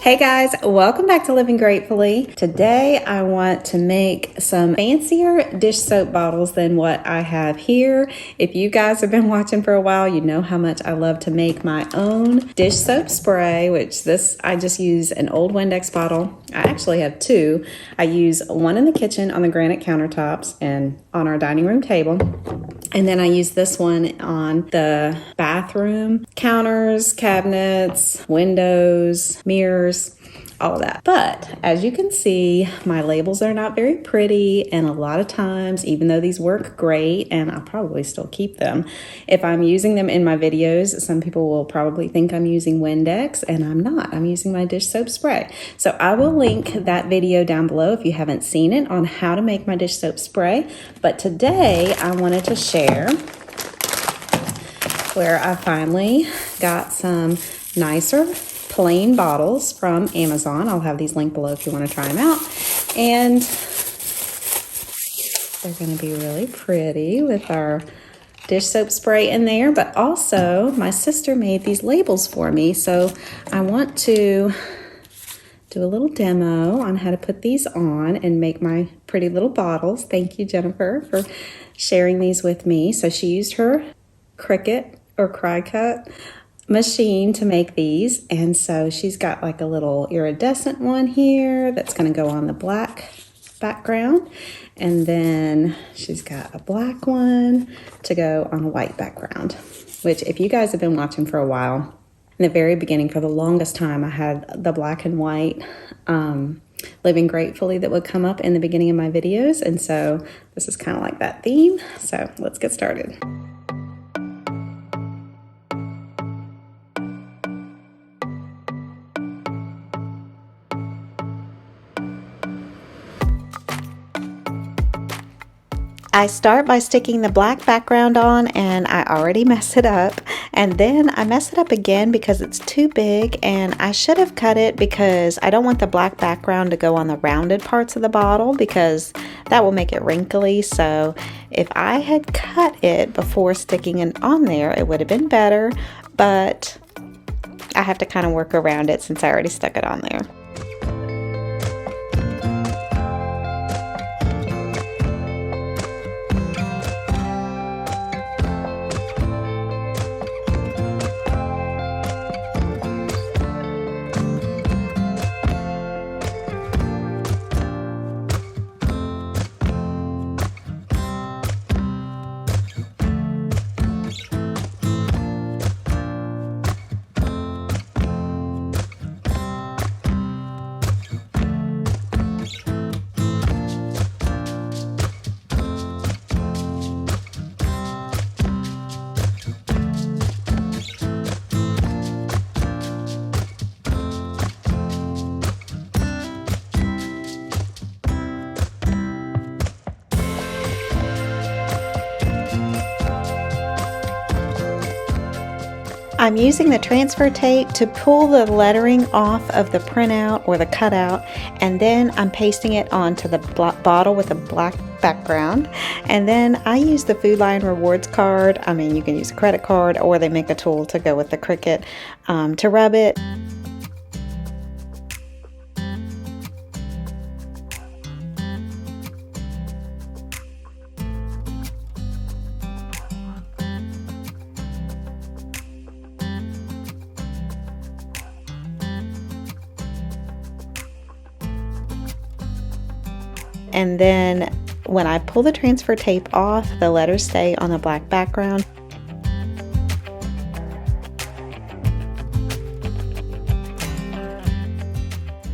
Hey guys, welcome back to Living Gratefully. Today I want to make some fancier dish soap bottles than what I have here. If you guys have been watching for a while, you know how much I love to make my own dish soap spray, which I just use an old Windex bottle. I actually have two. I use one in the kitchen on the granite countertops and on our dining room table. And then I use this one on the bathroom counters, cabinets, windows, mirrors, all of that. But as you can see, my labels are not very pretty. And a lot of times, even though these work great, and I'll probably still keep them, if I'm using them in my videos, some people will probably think I'm using Windex, and I'm not. I'm using my dish soap spray. So I will link that video down below if you haven't seen it on how to make my dish soap spray. But today I wanted to share where I finally got some nicer plain bottles from Amazon. I'll have these linked below if you want to try them out. And they're going to be really pretty with our dish soap spray in there. But also, my sister made these labels for me. So I want to do a little demo on how to put these on and make my pretty little bottles. Thank you, Jennifer, for sharing these with me. So she used her Cricut or Cricut machine to make these, and so she's got like a little iridescent one here that's going to go on the black background, and then she's got a black one to go on a white background, which if you guys have been watching for a while, in the very beginning, for the longest time, I had the black and white Living Gratefully that would come up in the beginning of my videos, and so this is kind of like that theme. So let's get started. I start by sticking the black background on, and I already mess it up, and then I mess it up again because it's too big, and I should have cut it because I don't want the black background to go on the rounded parts of the bottle because that will make it wrinkly. So if I had cut it before sticking it on there, it would have been better, but I have to kind of work around it since I already stuck it on there. I'm using the transfer tape to pull the lettering off of the printout or the cutout, and then I'm pasting it onto the bottle with a black background. And then I use the Food Lion Rewards card. I mean, you can use a credit card, or they make a tool to go with the Cricut to rub it. And then when I pull the transfer tape off, the letters stay on the black background.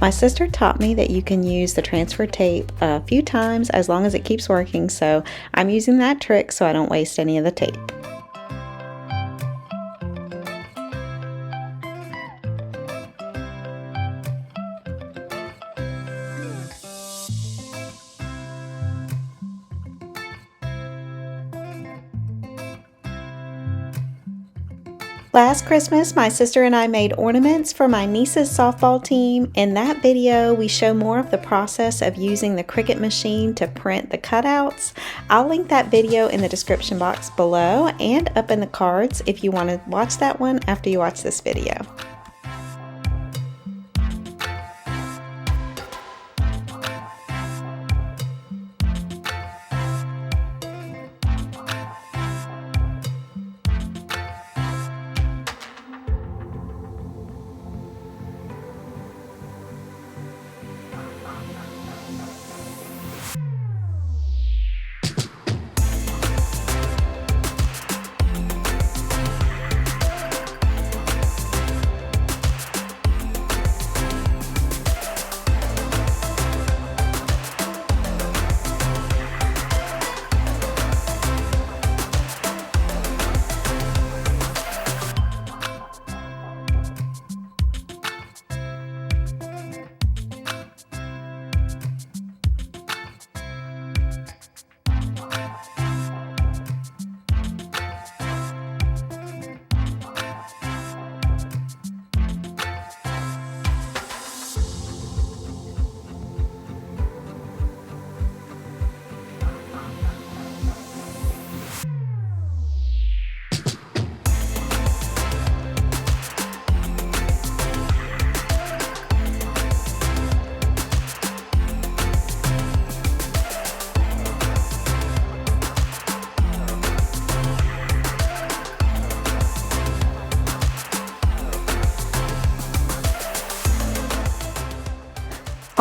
My sister taught me that you can use the transfer tape a few times as long as it keeps working, so I'm using that trick so I don't waste any of the tape. Last Christmas, my sister and I made ornaments for my niece's softball team. In that video, we show more of the process of using the Cricut machine to print the cutouts. I'll link that video in the description box below and up in the cards if you want to watch that one after you watch this video.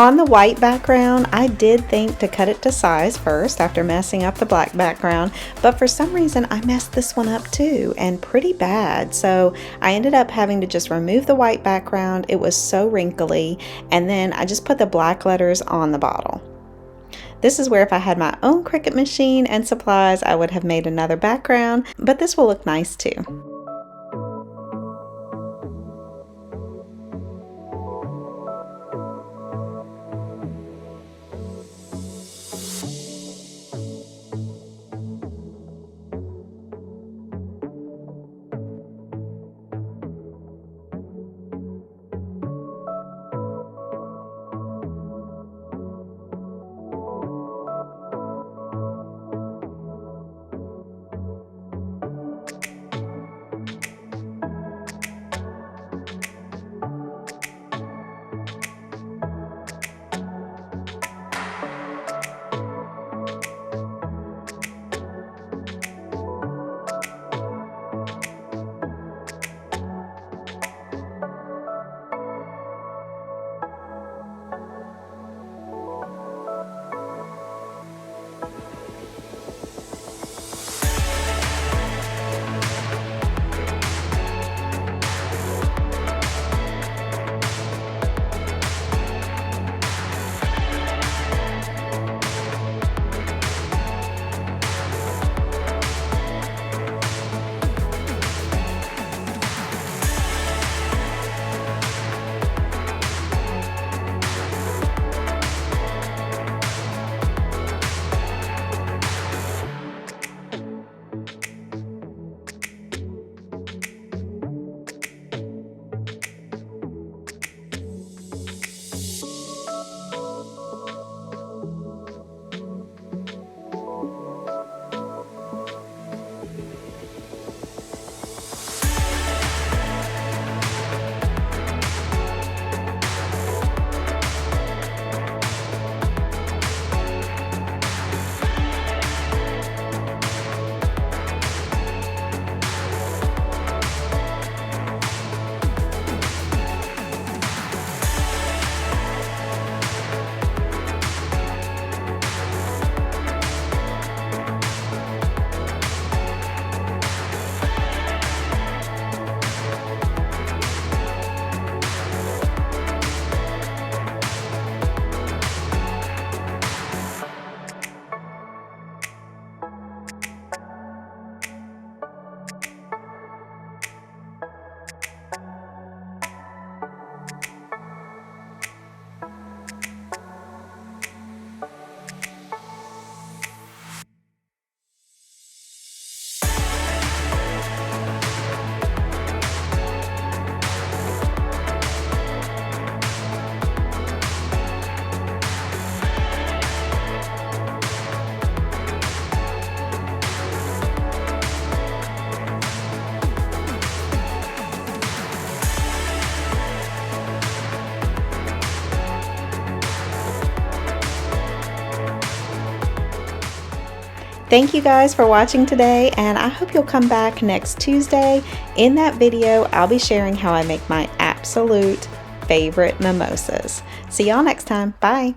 On the white background, I did think to cut it to size first after messing up the black background, but for some reason I messed this one up too, and pretty bad. So I ended up having to just remove the white background. It was so wrinkly, and then I just put the black letters on the bottle. This is where if I had my own Cricut machine and supplies, I would have made another background, but this will look nice too. Thank you guys for watching today, and I hope you'll come back next Tuesday. In that video, I'll be sharing how I make my absolute favorite mimosas. See y'all next time. Bye.